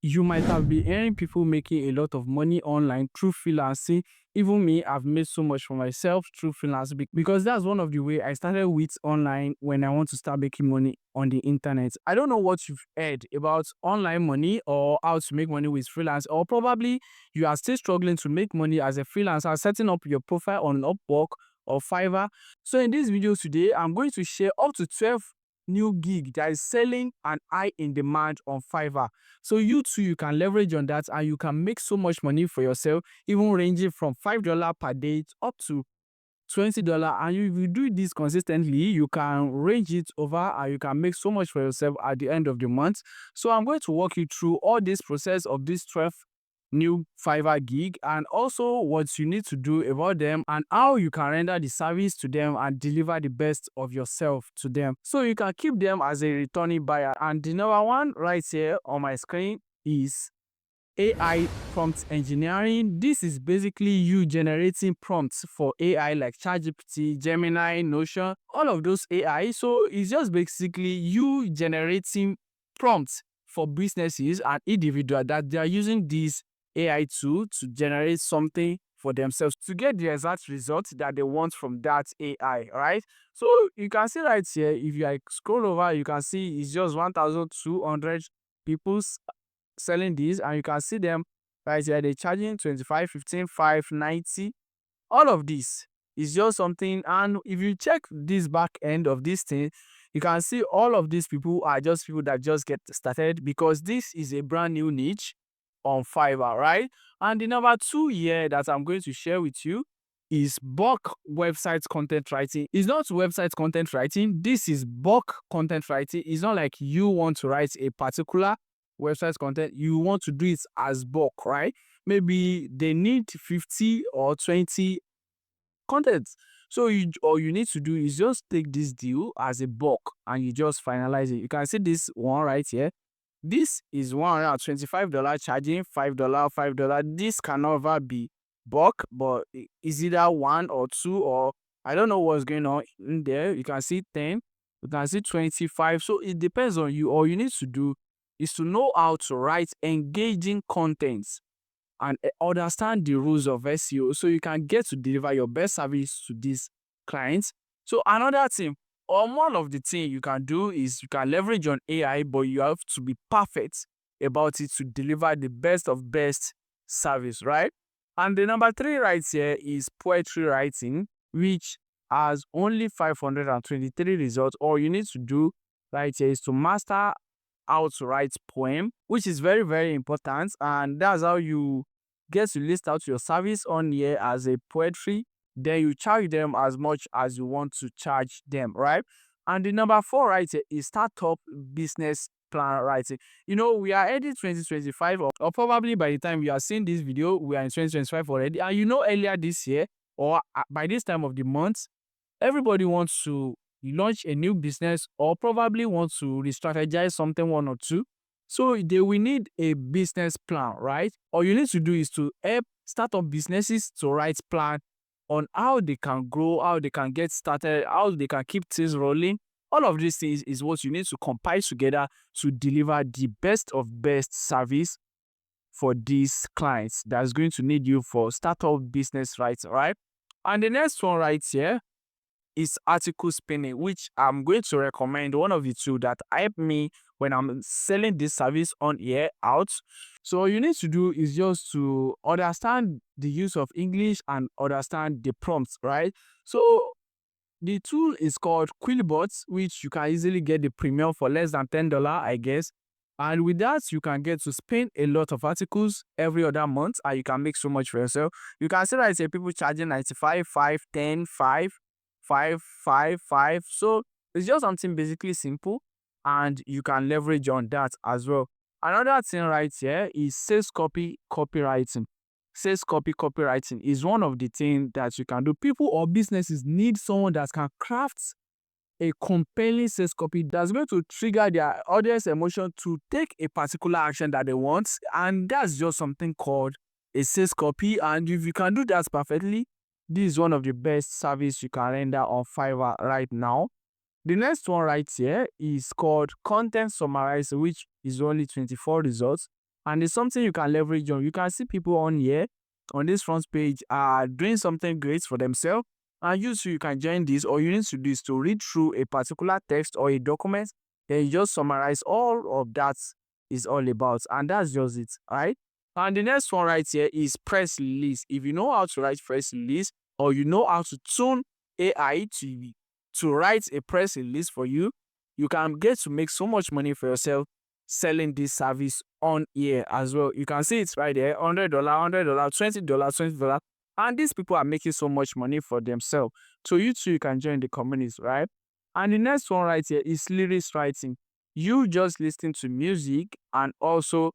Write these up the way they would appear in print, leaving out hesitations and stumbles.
You might have been hearing people making a lot of money online through freelancing. Even me, I've made so much for myself through freelancing because that's one of the way I started with online when I want to start making money on the internet. I don't know what you've heard about online money or how to make money with freelance, or probably you are still struggling to make money as a freelancer, setting up your profile on Upwork or Fiverr. So in this video today, I'm going to share up to 12 new gig that is selling and high in demand on Fiverr. So you too, you can leverage on that and you can make so much money for yourself, even ranging from $5 per day up to $20. And if you do this consistently, you can range it over and you can make so much for yourself at the end of the month. So I'm going to walk you through all this process of this 12 new Fiverr gig and also what you need to do about them and how you can render the service to them and deliver the best of yourself to them so you can keep them as a returning buyer. And the number one right here on my screen is AI prompt engineering. This is basically you generating prompts for AI like ChatGPT, Gemini, Notion, all of those AI. So it's just basically you generating prompts for businesses and individuals that they are using this AI tool to generate something for themselves to get the exact result that they want from that AI, right? So you can see right here, if you like scroll over, you can see it's just 1,200 people selling these, and you can see them right here. They're charging 25, 15, 5, 90. All of this is just something. And if you check this back end of this thing, you can see all of these people are just people that just get started because this is a brand new niche on Fiverr, right? And the number two here that I'm going to share with you is bulk website content writing. It's not website content writing. This is bulk content writing. It's not like you want to write a particular website content. You want to do it as bulk, right? Maybe they need 50 or 20 contents. So all you need to do is just take this deal as a bulk and you just finalize it. You can see this one right here. This is $125 charging $5, $5. This can never be bulk, but it's either one or two, or I don't know what's going on in there. You can see 10, you can see 25. So it depends on you. All you need to do is to know how to write engaging contents and understand the rules of SEO so you can get to deliver your best service to these clients. So another thing, or one of the things you can do is you can leverage on AI, but you have to be perfect about it to deliver the best of best service, right? And the number three right here is poetry writing, which has only 523 results. All you need to do right here is to master how to write poem, which is very, very important. And that's how you get to list out your service on here as a poetry. Then you charge them as much as you want to charge them, right? And the number four right here is startup business plan writing. You know, we are heading 2025, or probably by the time you are seeing this video, we are in 2025 already. And you know, earlier this year, or by this time of the month, everybody wants to launch a new business or probably want to re-strategize something one or two. So they will need a business plan, right? All you need to do is to help startup businesses to write plan on how they can grow, how they can get started, how they can keep things rolling. All of these things is what you need to compile together to deliver the best of best service for these clients that's going to need you for startup business, right? And the next one right here is article spinning, which I'm going to recommend one of the two that help me when I'm selling this service on here out. So all you need to do is just to understand the use of English and understand the prompts, right? So the tool is called Quillbots, which you can easily get the premium for less than $10, I guess. And with that, you can get to spin a lot of articles every other month and you can make so much for yourself. You can see that it's people charging 95, 5, 10, 5, 5, 5, 5. So it's just something basically simple and you can leverage on that as well. Another thing right here is sales copy copywriting. Sales copy copywriting is one of the things that you can do. People or businesses need someone that can craft a compelling sales copy that's going to trigger their audience emotion to take a particular action that they want. And that's just something called a sales copy. And if you can do that perfectly, this is one of the best service you can render on Fiverr right now. The next one right here is called content summarizer, which is only 24 results. and it's something you can leverage on. You can see people on here on this front page are doing something great for themselves, and you too, you can join this. All you need to do is to read through a particular text or a document, then you just summarize all of that is all about, and that's just it. All right. And the next one right here is press release. If you know how to write press release, or you know how to tune AI to write a press release for you, you can get to make so much money for yourself selling this service on here as well. You can see it right there, $100, $100, $20, $20. And these people are making so much money for themselves. So you too, you can join the communities, right? And the next one right here is lyrics writing. You just listen to music and also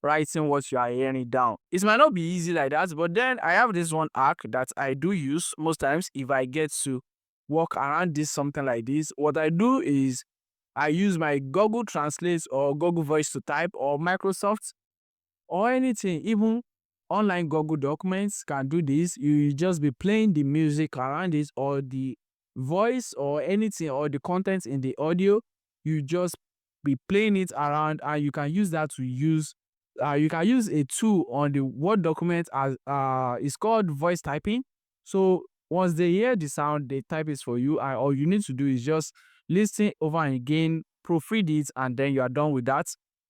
writing what you are hearing down. It might not be easy like that, but then I have this one hack that I do use most times if I get to work around this something like this. What I do is I use my Google Translate or Google Voice to type, or Microsoft, or anything. Even online Google Documents can do this. You just be playing the music around it, or the voice, or anything, or the content in the audio. You just be playing it around, and you can use that to use. You can use a tool on the Word document as it's called voice typing. So once they hear the sound, they type it for you, and all you need to do is just listen over and again, proofread it, and then you are done with that.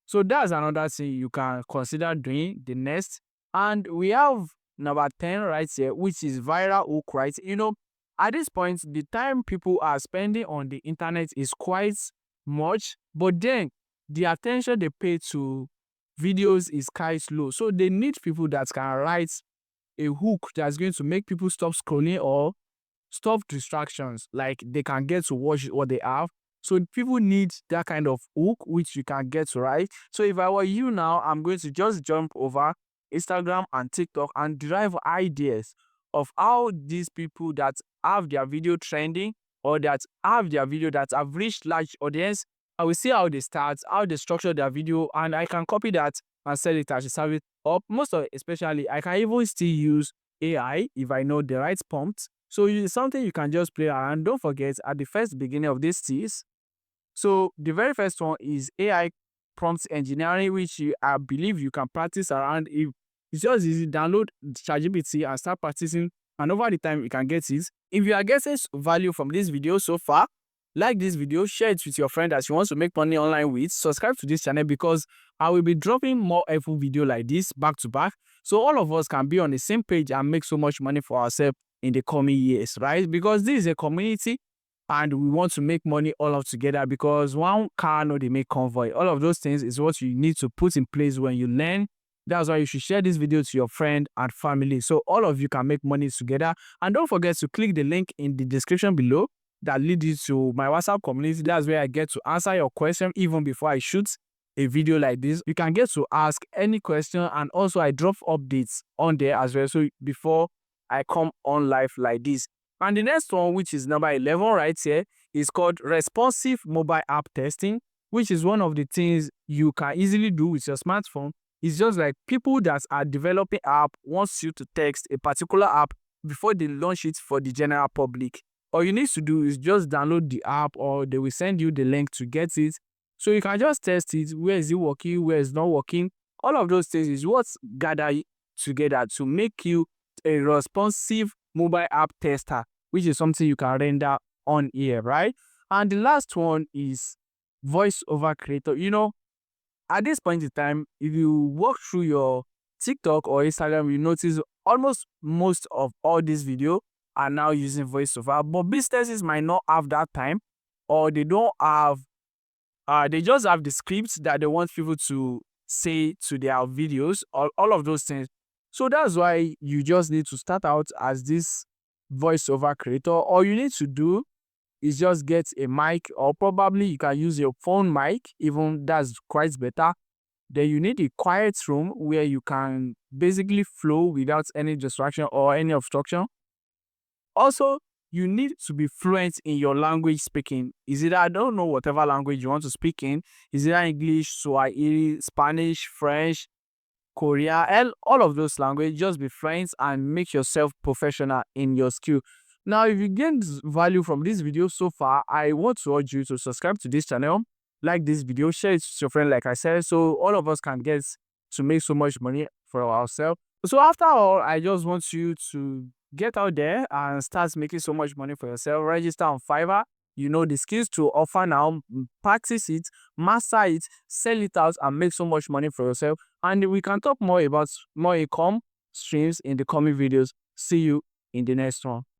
So that's another thing you can consider doing the next. And we have number 10 right here, which is viral hook writing. At this point, the time people are spending on the internet is quite much, but then the attention they pay to videos is quite low. So they need people that can write a hook that's going to make people stop scrolling or stop distractions, like they can get to watch what they have. So people need that kind of hook, which you can get to write. So if I were you now, I'm going to just jump over Instagram and TikTok and derive ideas of how these people that have their video trending, or that have their video that have reached large audience, I will see how they start, how they structure their video, and I can copy that and sell it as a service. Or most of especially, I can even still use AI if I know the right prompts. So it's something you can just play around. Don't forget, at the first beginning of this tease, so the very first one is AI prompt engineering, which I believe you can practice around. If it's just easy, download ChatGPT and start practicing, and over the time you can get it. If you are getting value from this video so far, like this video, share it with your friend that you want to make money online with. Subscribe to this channel, because I will be dropping more helpful video like this back to back, so all of us can be on the same page and make so much money for ourselves in the coming years, right? Because this is a community, and we want to make money all of together, because one car no dey make convoy. All of those things is what you need to put in place when you learn. That's why you should share this video to your friend and family, so all of you can make money together. And don't forget to click the link in the description below that leads you to my WhatsApp community. That's where I get to answer your question even before I shoot a video like this. You can get to ask any question, and also I drop updates on there as well, so before I come on live like this. And the next one, which is number 11 right here, is called responsive mobile app testing, which is one of the things you can easily do with your smartphone. It's just like people that are developing app wants you to test a particular app before they launch it for the general public. All you need to do is just download the app, or they will send you the link to get it. So you can just test it. Where is it working? Where is not working? All of those things is what's gathered together to make you a responsive mobile app tester, which is something you can render on here, right? And the last one is voiceover creator. At this point in time, if you walk through your TikTok or Instagram, you notice almost most of all these videos are now using voiceover, but businesses might not have that time, or they don't have, they just have the scripts that they want people to say to their videos, all of those things. So that's why you just need to start out as this voiceover creator. All you need to do is just get a mic, or probably you can use your phone mic, even that's quite better. Then you need a quiet room where you can basically flow without any distraction or any obstruction. Also, you need to be fluent in your language speaking. Is it, I don't know, whatever language you want to speak in. Is it English, Swahili, Spanish, French, Korea, all of those languages? Just be friends and make yourself professional in your skill. Now, if you gained value from this video so far, I want to urge you to subscribe to this channel. like this video, share it with your friend, like I said, so all of us can get to make so much money for ourselves. So after all, I just want you to get out there and start making so much money for yourself. Register on Fiverr. You know the skills to offer now. Practice it, master it, sell it out, and make so much money for yourself. And we can talk more about more income streams in the coming videos. See you in the next one.